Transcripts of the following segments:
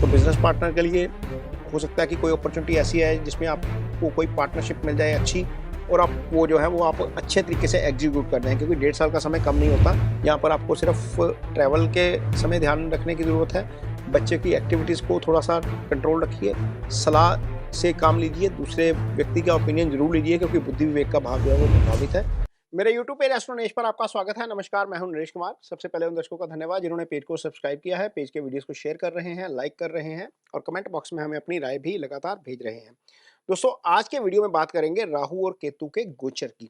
तो business partner के लिए हो सकता है कि कोई अपॉर्चुनिटी ऐसी है जिसमें आपको कोई पार्टनरशिप मिल जाए अच्छी, और आप वो जो है वो आप अच्छे तरीके से एग्जीक्यूट कर रहे हैं, क्योंकि 1.5 साल का समय कम नहीं होता। यहाँ पर आपको सिर्फ ट्रैवल के समय ध्यान रखने की ज़रूरत है। बच्चे की एक्टिविटीज़ को थोड़ा सा कंट्रोल रखिए, सलाह से काम लीजिए, दूसरे व्यक्ति का ओपिनियन जरूर लीजिए, क्योंकि बुद्धि विवेक का भाव जो है वो प्रभावित है। मेरे यूट्यूब पेज एस्ट्रो नरेश पर आपका स्वागत है। नमस्कार, मैं हूं नरेश कुमार। सबसे पहले उन दर्शकों का धन्यवाद जिन्होंने पेज को सब्सक्राइब किया है, पेज के वीडियोस को शेयर कर रहे हैं, लाइक कर रहे हैं और कमेंट बॉक्स में हमें अपनी राय भी लगातार भेज रहे हैं। दोस्तों, आज के वीडियो में बात करेंगे राहु और केतु के गोचर की।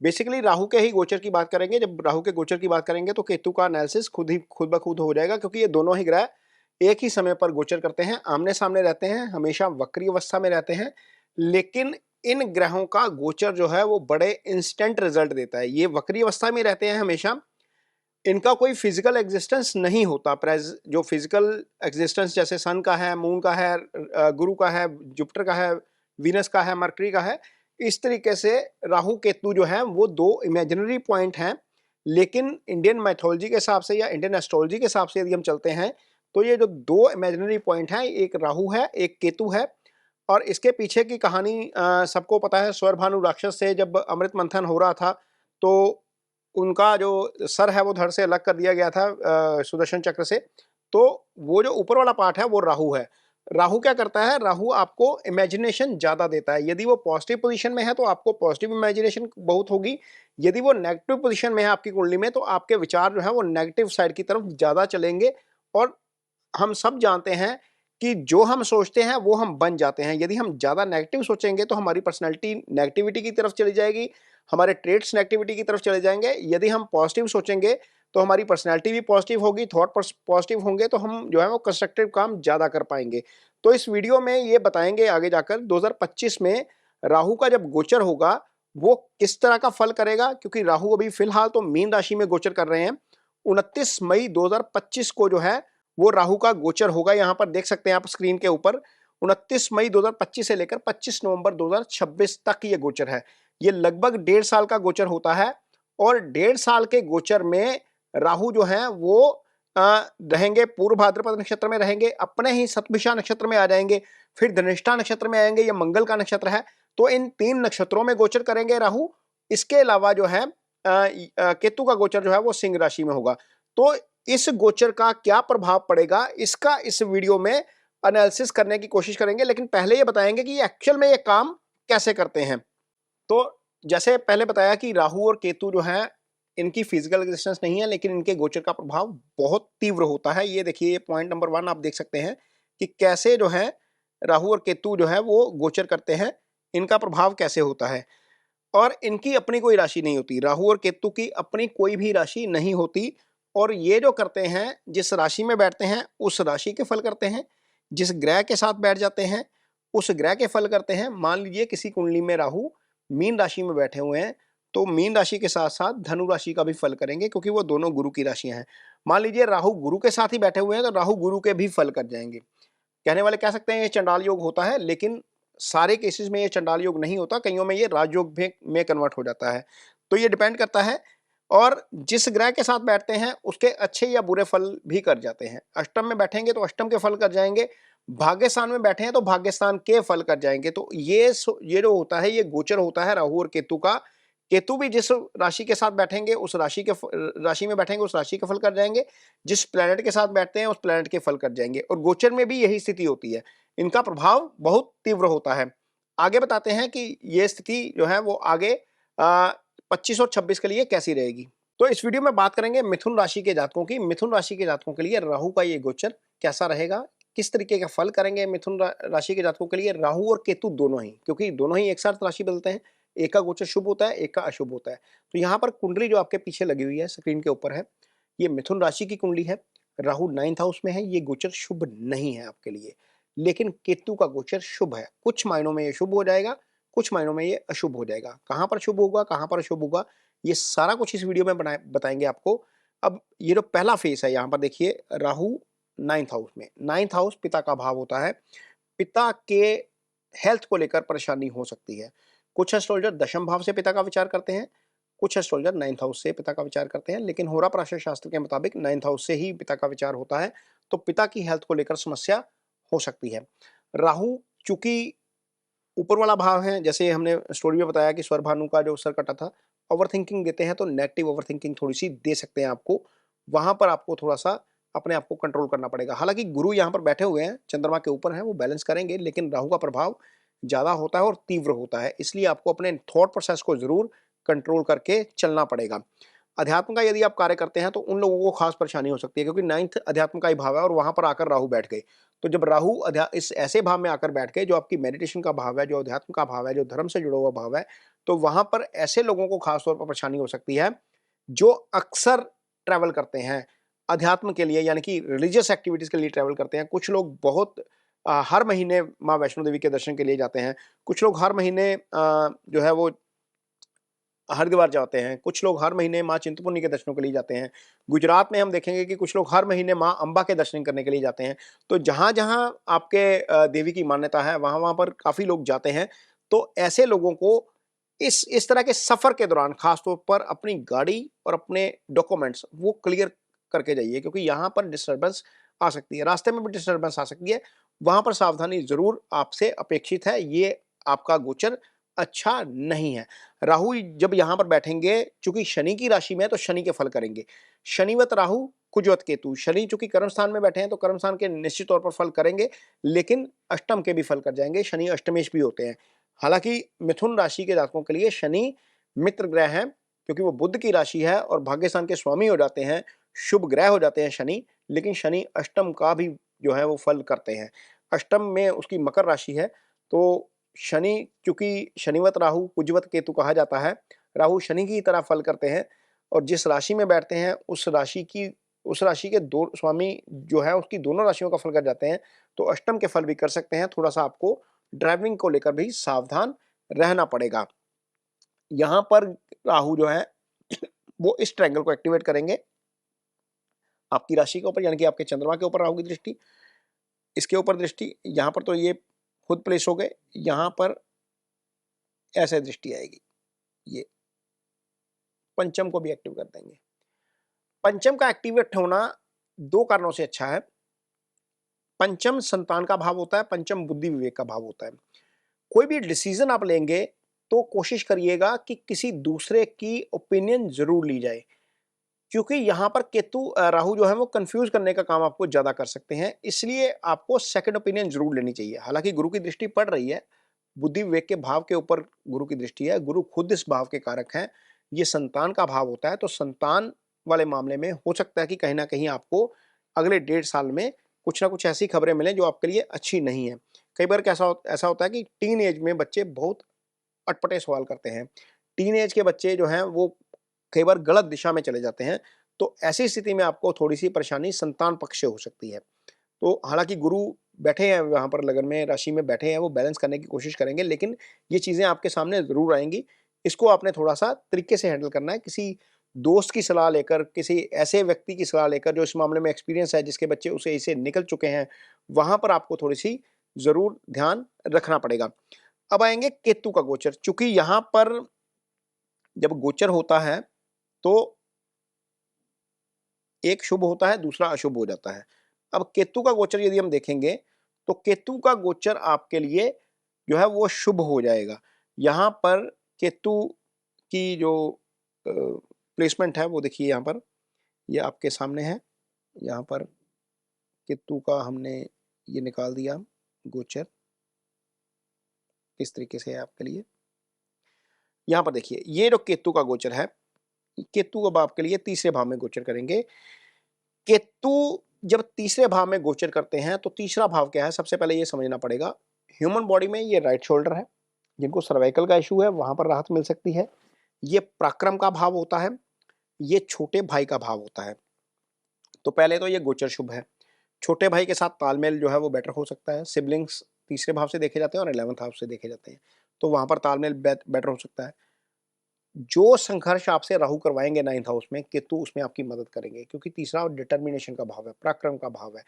बेसिकली राहु के ही गोचर की बात करेंगे। जब राहु के गोचर की बात करेंगे तो केतु का एनालिसिस खुद ब खुद हो जाएगा, क्योंकि ये दोनों ही ग्रह एक ही समय पर गोचर करते हैं, आमने सामने रहते हैं, हमेशा वक्री अवस्था में रहते हैं। लेकिन इन ग्रहों का गोचर जो है वो बड़े इंस्टेंट रिजल्ट देता है। ये वक्री अवस्था में रहते हैं हमेशा, इनका कोई फिजिकल एग्जिस्टेंस नहीं होता। जो फिजिकल एग्जिस्टेंस जैसे सन का है, मून का है, गुरु का है, जुपिटर का है, वीनस का है, मरकरी का है, इस तरीके से राहु केतु जो है वो दो इमेजिनरी पॉइंट हैं। लेकिन इंडियन मैथोलॉजी के हिसाब से या इंडियन एस्ट्रोलॉजी के हिसाब से यदि हम चलते हैं तो ये जो दो इमेजिनरी पॉइंट हैं, एक राहु है, एक केतु है। और इसके पीछे की कहानी सबको पता है। स्वर्भानु राक्षस से जब अमृत मंथन हो रहा था तो उनका जो सर है वो धड़ से अलग कर दिया गया था सुदर्शन चक्र से। तो वो जो ऊपर वाला पार्ट है वो राहु है। राहु क्या करता है? राहु आपको इमेजिनेशन ज्यादा देता है। यदि वो पॉजिटिव पोजीशन में है तो आपको पॉजिटिव इमेजिनेशन बहुत होगी। यदि वो नेगेटिव पोजीशन में है आपकी कुंडली में तो आपके विचार जो है वो नेगेटिव साइड की तरफ ज्यादा चलेंगे। और हम सब जानते हैं कि जो हम सोचते हैं वो हम बन जाते हैं। यदि हम ज़्यादा नेगेटिव सोचेंगे तो हमारी पर्सनैलिटी नेगेटिविटी की तरफ चली जाएगी, हमारे ट्रेड्स नेगेटिविटी की तरफ चले जाएंगे। यदि हम पॉजिटिव सोचेंगे तो हमारी पर्सनैलिटी भी पॉजिटिव होगी, थॉट पॉजिटिव होंगे तो हम जो है वो कंस्ट्रक्टिव काम ज़्यादा कर पाएंगे। तो इस वीडियो में ये बताएंगे आगे जाकर 2025 में राहु का जब गोचर होगा वो किस तरह का फल करेगा, क्योंकि राहु अभी फिलहाल तो मीन राशि में गोचर कर रहे हैं। 29 मई 2025 को जो है वो राहु का गोचर होगा। यहां पर देख सकते हैं आप स्क्रीन के ऊपर 29 मई 2025 से लेकर 25 नवंबर 2026 तक ये गोचर है। ये लगभग 1.5 साल का गोचर होता है। और 1.5 साल के गोचर में राहु जो है वो रहेंगे पूर्व भाद्रपद नक्षत्र में रहेंगे, अपने ही शतभिषा नक्षत्र में आ जाएंगे, फिर धनिष्ठा नक्षत्र में आएंगे। ये मंगल का नक्षत्र है, तो इन 3 नक्षत्रों में गोचर करेंगे राहु। इसके अलावा जो है केतु का गोचर जो है वो सिंह राशि में होगा। तो इस गोचर का क्या प्रभाव पड़ेगा इसका इस वीडियो में एनालिसिस करने की कोशिश करेंगे। लेकिन पहले ये बताएंगे कि एक्चुअल में ये काम कैसे करते हैं। तो जैसे पहले बताया कि राहु और केतु जो है इनकी फिजिकल एग्जिस्टेंस नहीं है, लेकिन इनके गोचर का प्रभाव बहुत तीव्र होता है। ये देखिए, ये पॉइंट नंबर 1 आप देख सकते हैं कि कैसे जो है राहु और केतु जो है वो गोचर करते हैं, इनका प्रभाव कैसे होता है। और इनकी अपनी कोई राशि नहीं होती, राहु और केतु की अपनी कोई भी राशि नहीं होती। और ये जो करते हैं, जिस राशि में बैठते हैं उस राशि के फल करते हैं, जिस ग्रह के साथ बैठ जाते हैं उस ग्रह के फल करते हैं। मान लीजिए किसी कुंडली में राहु मीन राशि में बैठे हुए हैं तो मीन राशि के साथ साथ धनु राशि का भी फल करेंगे, क्योंकि वो दोनों गुरु की राशियां हैं। मान लीजिए राहु गुरु के साथ ही बैठे हुए हैं तो राहु गुरु के भी फल कर जाएंगे। कहने वाले कह सकते हैं ये चंडाल योग होता है, लेकिन सारे केसेस में ये चंडाल योग नहीं होता, कईयों में ये राजयोग में कन्वर्ट हो जाता है। तो ये डिपेंड करता है। और जिस ग्रह के साथ बैठते हैं उसके अच्छे या बुरे फल भी कर जाते हैं। अष्टम में बैठेंगे तो अष्टम के फल कर जाएंगे, भाग्यस्थान में बैठे हैं तो भाग्यस्थान के फल कर जाएंगे। तो ये जो होता है ये गोचर होता है राहु और केतु का। केतु भी जिस राशि के साथ बैठेंगे उस राशि में बैठेंगे उस राशि के फल कर जाएंगे, जिस प्लेनेट के साथ बैठते हैं उस प्लेनेट के फल कर जाएंगे। और गोचर में भी यही स्थिति होती है, इनका प्रभाव बहुत तीव्र होता है। आगे बताते हैं कि ये स्थिति जो है वो आगे 25 और 26 के लिए कैसी रहेगी। तो इस वीडियो में बात करेंगे मिथुन राशि के जातकों की। मिथुन राशि के जातकों के लिए राहु का ये गोचर कैसा रहेगा, किस तरीके का फल करेंगे मिथुन राशि के जातकों के लिए। राहु और केतु दोनों ही, क्योंकि दोनों ही एक साथ राशि बदलते हैं, एक का गोचर शुभ होता है, एक का अशुभ होता है। तो यहाँ पर कुंडली जो आपके पीछे लगी हुई है स्क्रीन के ऊपर है, ये मिथुन राशि की कुंडली है। राहु 9th हाउस में है, ये गोचर शुभ नहीं है आपके लिए। लेकिन केतु का गोचर शुभ है। कुछ मायनों में ये शुभ हो जाएगा, कुछ मायनों में ये अशुभ हो जाएगा। कहां पर शुभ होगा, कहां पर अशुभ होगा, ये सारा कुछ इस वीडियो में बताएंगे आपको। अब ये जो पहला फेस है, यहां पर देखिए राहु 9th हाउस में। 9th हाउस पिता का भाव होता है। पिता के हेल्थ को लेकर परेशानी हो सकती है। कुछ एस्ट्रोलॉजर दशम भाव से पिता का विचार करते हैं, कुछ एस्ट्रोलॉजर 9th हाउस से पिता का विचार करते हैं, लेकिन होरा पराशर शास्त्र के मुताबिक 9th हाउस से ही पिता का विचार होता है। तो पिता की हेल्थ को लेकर समस्या हो सकती है। राहु चूंकि ऊपर वाला भाव है, जैसे हमने स्टोरी में बताया कि स्वर भानु का जो सर कटा था, ओवरथिंकिंग देते हैं तो नेगेटिव ओवरथिंकिंग थोड़ी-सी दे सकते हैं आपको। वहाँ पर आपको थोड़ा-सा अपने आप को कंट्रोल करना पड़ेगा। हालाँकि गुरु यहाँ पर बैठे हुए हैं, चंद्रमा के ऊपर हैं, वो बैलेंस करेंगे, लेकिन राहु का प्रभाव ज़्यादा होता है और तीव्र होता है। इसलिए आपको अपने थॉट प्रोसेस को ज़रूर कंट्रोल करके चलना पड़ेगा। अध्यात्म का यदि आप कार्य करते हैं तो उन लोगों को खास परेशानी हो सकती है, क्योंकि 9th अध्यात्म का ही भाव है और वहाँ पर आकर राहु बैठ गए। तो जब राहु इस ऐसे भाव में आकर बैठ गए जो आपकी मेडिटेशन का भाव है, जो अध्यात्म का भाव है, जो धर्म से जुड़ा हुआ भाव है, तो वहाँ पर ऐसे लोगों को खास तौर पर परेशानी हो सकती है, जो अक्सर ट्रैवल करते हैं अध्यात्म के लिए, यानी कि रिलीजियस एक्टिविटीज़ के लिए ट्रैवल करते हैं। कुछ लोग बहुत हर महीने माँ वैष्णो देवी के दर्शन के लिए जाते हैं। कुछ लोग हर महीने जो है वो हरिद्वार जाते हैं, कुछ लोग हर महीने माँ चिंतपूर्णी के दर्शनों के लिए जाते हैं। गुजरात में हम देखेंगे कि कुछ लोग हर महीने माँ अम्बा के दर्शन करने के लिए जाते हैं। तो जहाँ-जहाँ आपके देवी की मान्यता है, वहाँ-वहाँ पर काफ़ी लोग जाते हैं। तो ऐसे लोगों को इस तरह के सफ़र के दौरान ख़ास तौर पर अपनी गाड़ी और अपने डॉक्यूमेंट्स वो क्लियर करके जाइए, क्योंकि यहाँ पर डिस्टर्बेंस आ सकती है। रास्ते में भी डिस्टर्बेंस आ सकती है, वहाँ पर सावधानी ज़रूर आपसे अपेक्षित है। ये आपका गोचर अच्छा नहीं है। राहु जब यहाँ पर बैठेंगे, चूंकि शनि की राशि में है तो शनि के फल करेंगे। शनिवत राहु कुजवत केतु, शनि चूंकि कर्म स्थान में बैठे हैं तो कर्म स्थान के निश्चित तौर पर फल करेंगे, लेकिन अष्टम के भी फल कर जाएंगे। शनि अष्टमेश भी होते हैं। हालांकि मिथुन राशि के जातकों के लिए शनि मित्र ग्रह है, क्योंकि वो बुध की राशि है और भाग्य स्थान के स्वामी हो जाते हैं, शुभ ग्रह हो जाते हैं शनि। लेकिन शनि अष्टम का भी जो है वो फल करते हैं। अष्टम में उसकी मकर राशि है, तो शनि चूंकि शनिवत राहु कुजवत केतु कहा जाता है, राहु शनि की तरह फल करते हैं और जिस राशि में बैठते हैं उस राशि के दो स्वामी जो है उसकी दोनों राशियों का फल कर जाते हैं। तो अष्टम के फल भी कर सकते हैं। थोड़ा सा आपको ड्राइविंग को लेकर भी सावधान रहना पड़ेगा। यहाँ पर राहु जो है वो इस ट्रायंगल को एक्टिवेट करेंगे आपकी राशि के ऊपर, यानी कि आपके चंद्रमा के ऊपर राहु की दृष्टि, इसके ऊपर दृष्टि, यहाँ पर तो ये खुद प्लेस हो गए, यहाँ पर ऐसे दृष्टि आएगी। ये पंचम को भी एक्टिव कर देंगे। पंचम का एक्टिवेट होना दो कारणों से अच्छा है। पंचम संतान का भाव होता है, पंचम बुद्धि विवेक का भाव होता है। कोई भी डिसीजन आप लेंगे तो कोशिश करिएगा कि किसी दूसरे की ओपिनियन जरूर ली जाए, क्योंकि यहां पर केतु राहु जो है वो कंफ्यूज करने का काम आपको ज्यादा कर सकते हैं। इसलिए आपको सेकंड ओपिनियन जरूर लेनी चाहिए। हालांकि गुरु की दृष्टि पड़ रही है, बुद्धि विवेक के भाव के ऊपर गुरु की दृष्टि है, गुरु खुद इस भाव के कारक हैं, ये संतान का भाव होता है। तो संतान वाले मामले में हो सकता है कि कहीं ना कहीं आपको अगले 1.5 साल में कुछ ना कुछ ऐसी खबरें मिलें जो आपके लिए अच्छी नहीं है। कई बार ऐसा होता है कि टीन एज में बच्चे बहुत अटपटे सवाल करते हैं। टीन एज के बच्चे जो हैं वो कई बार गलत दिशा में चले जाते हैं। तो ऐसी स्थिति में आपको थोड़ी सी परेशानी संतान पक्ष से हो सकती है। तो हालांकि गुरु बैठे हैं वहाँ पर लगन में, राशि में बैठे हैं, वो बैलेंस करने की कोशिश करेंगे, लेकिन ये चीज़ें आपके सामने ज़रूर आएंगी। इसको आपने थोड़ा-सा तरीके से हैंडल करना है। किसी दोस्त की सलाह लेकर, किसी ऐसे व्यक्ति की सलाह लेकर जो इस मामले में एक्सपीरियंस है, जिसके बच्चे उसे इसे निकल चुके हैं, वहाँ पर आपको थोड़ी-सी ज़रूर ध्यान रखना पड़ेगा। अब आएँगे केतु का गोचर। चूँकि यहाँ पर जब गोचर होता है, तो एक शुभ होता है, दूसरा अशुभ हो जाता है। अब केतु का गोचर यदि हम देखेंगे, तो केतु का गोचर आपके लिए जो है वो शुभ हो जाएगा। यहाँ पर केतु की जो प्लेसमेंट है वो देखिए, यहाँ पर ये आपके सामने है। यहाँ पर केतु का हमने ये निकाल दिया गोचर, इस तरीके से है आपके लिए। यहाँ पर देखिए, ये जो केतु का गोचर है, केतु अब आपके लिए तीसरे भाव में गोचर करेंगे। केतु जब तीसरे भाव में गोचर करते हैं तो तीसरा भाव क्या है, सबसे पहले ये समझना पड़ेगा। ह्यूमन बॉडी में ये राइट शोल्डर है, जिनको सर्वाइकल का इशू है वहां पर राहत मिल सकती है। ये पराक्रम का भाव होता है, ये छोटे भाई का भाव होता है। तो पहले तो ये गोचर शुभ है। छोटे भाई के साथ तालमेल जो है वो बेटर हो सकता है। सिबलिंग्स तीसरे भाव से देखे जाते हैं और 11th हाउस से देखे जाते हैं, तो वहां पर तालमेल बेटर हो सकता है। जो संघर्ष आपसे राहु करवाएंगे 9th हाउस में, केतु उसमें आपकी मदद करेंगे, क्योंकि तीसरा डिटर्मिनेशन का भाव है, पराक्रम का भाव है।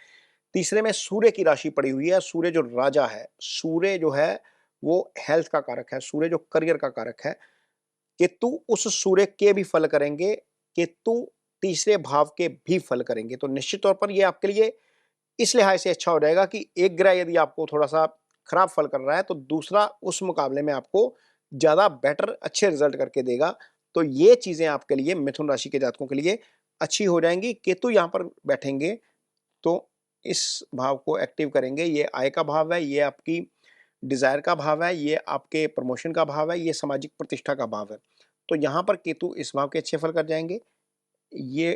तीसरे में सूर्य की राशि पड़ी हुई है। सूर्य जो राजा है, सूर्य जो है वो हेल्थ का कारक है, सूर्य जो करियर का कारक है। केतु उस सूर्य के भी फल करेंगे, केतु तीसरे भाव के भी फल करेंगे। तो निश्चित तौर पर ये आपके लिए इस लिहाज से अच्छा हो जाएगा कि एक ग्रह यदि आपको थोड़ा-सा खराब फल कर रहा है, तो दूसरा उस मुकाबले में आपको ज़्यादा बेटर अच्छे रिज़ल्ट करके देगा। तो ये चीज़ें आपके लिए मिथुन राशि के जातकों के लिए अच्छी हो जाएँगी। केतु यहाँ पर बैठेंगे, तो इस भाव को एक्टिव करेंगे। ये आय का भाव है, ये आपकी डिज़ायर का भाव है, ये आपके प्रमोशन का भाव है, ये सामाजिक प्रतिष्ठा का भाव है। तो यहाँ पर केतु इस भाव के अच्छे फल कर जाएँगे। ये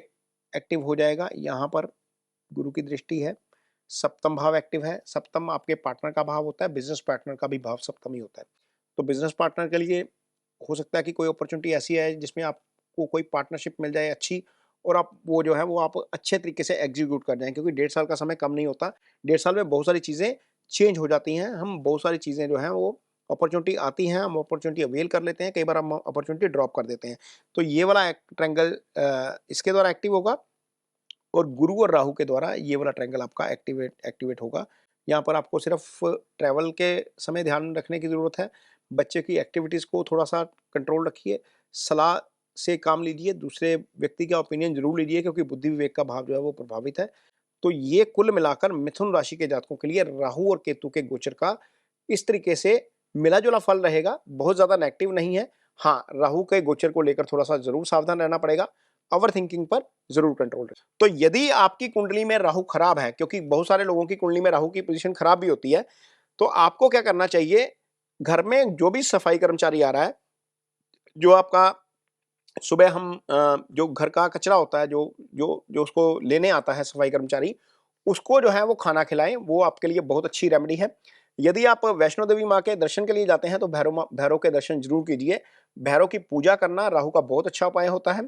एक्टिव हो जाएगा। यहाँ पर गुरु की दृष्टि है, सप्तम भाव एक्टिव है। सप्तम आपके पार्टनर का भाव होता है, बिज़नेस पार्टनर का भी भाव सप्तम ही होता है। तो बिज़नेस पार्टनर के लिए हो सकता है कि कोई अपॉर्च्युनिटी ऐसी है जिसमें आपको कोई पार्टनरशिप मिल जाए अच्छी, और आप वो जो है वो आप अच्छे तरीके से एग्ज़ीक्यूट कर जाएँ, क्योंकि 1.5 साल का समय कम नहीं होता। 1.5 साल में बहुत सारी चीज़ें चेंज हो जाती हैं। हम बहुत सारी चीज़ें जो हैं वो अपॉर्च्युनिटी आती हैं, हम अपॉर्च्युनिटी अवेल कर लेते हैं, कई बार हम अपॉर्च्युनिटी ड्रॉप कर देते हैं। तो ये वाला ट्रायंगल इसके द्वारा एक्टिव होगा, और गुरु और राहु के द्वारा ये वाला ट्रायंगल आपका एक्टिवेट होगा। यहाँ पर आपको सिर्फ ट्रैवल के समय ध्यान रखने की ज़रूरत है। बच्चे की एक्टिविटीज़ को थोड़ा-सा कंट्रोल रखिए, सलाह से काम लीजिए, दूसरे व्यक्ति का ओपिनियन ज़रूर लीजिए, क्योंकि बुद्धि विवेक का भाव जो है वो प्रभावित है। तो ये कुल मिलाकर मिथुन राशि के जातकों के लिए राहु और केतु के गोचर का इस तरीके से मिला-जुला फल रहेगा, बहुत ज़्यादा नेगेटिव नहीं है। हाँ, राहु के गोचर को लेकर थोड़ा-सा ज़रूर सावधान रहना पड़ेगा, ओवरथिंकिंग पर ज़रूर कंट्रोल रखें। तो यदि आपकी कुंडली में राहु खराब है, क्योंकि बहुत सारे लोगों की कुंडली में राहु की पोजीशन खराब भी होती है, तो आपको क्या करना चाहिए, घर में जो भी सफाई कर्मचारी आ रहा है, जो आपका सुबह हम जो घर का कचरा होता है, जो जो जो उसको लेने आता है सफाई कर्मचारी, उसको जो है वो खाना खिलाएँ, वो आपके लिए बहुत अच्छी रेमेडी है। यदि आप वैष्णो देवी माँ के दर्शन के लिए जाते हैं, तो भैरव के दर्शन ज़रूर कीजिए। भैरव की पूजा करना राहु का बहुत अच्छा उपाय होता है।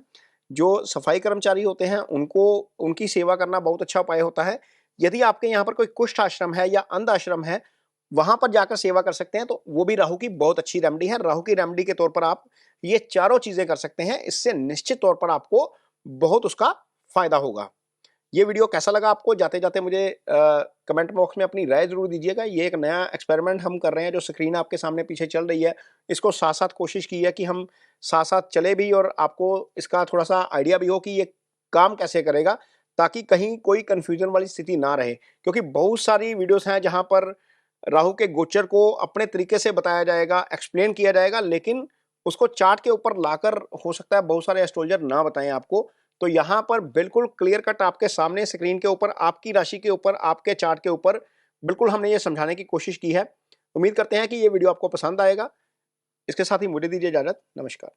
जो सफाई कर्मचारी होते हैं, उनको उनकी सेवा करना बहुत अच्छा उपाय होता है। यदि आपके यहाँ पर कोई कुष्ठ आश्रम है या अंध आश्रम है, वहाँ पर जाकर सेवा कर सकते हैं, तो वो भी राहु की बहुत अच्छी रेमेडी है। राहु की रेमेडी के तौर पर आप ये चारों चीज़ें कर सकते हैं। इससे निश्चित तौर पर आपको बहुत उसका फ़ायदा होगा। ये वीडियो कैसा लगा आपको? जाते-जाते मुझे कमेंट बॉक्स में अपनी राय ज़रूर दीजिएगा। ये एक नया एक्सपेरिमेंट हम कर रहे हैं, जो स्क्रीन आपके सामने पीछे चल रही है। इसको साथ-साथ कोशिश की है कि हम साथ-साथ चले भी, और आपको इसका थोड़ा-सा आइडिया भी हो कि ये काम कैसे करेगा, ताकि कहीं कोई कन्फ्यूज़न वाली स्थिति ना रहे। क्योंकि बहुत सारी वीडियोज़ हैं जहाँ पर राहु के गोचर को अपने तरीके से बताया जाएगा, एक्सप्लेन किया जाएगा, लेकिन उसको चार्ट के ऊपर लाकर हो सकता है बहुत सारे एस्ट्रोलॉजर ना बताएँ आपको। तो यहाँ पर बिल्कुल क्लियर कट आपके सामने स्क्रीन के ऊपर, आपकी राशि के ऊपर, आपके चार्ट के ऊपर बिल्कुल हमने ये समझाने की कोशिश की है। उम्मीद करते हैं कि ये वीडियो आपको पसंद आएगा। इसके साथ ही मुझे दीजिए इजाज़त। नमस्कार।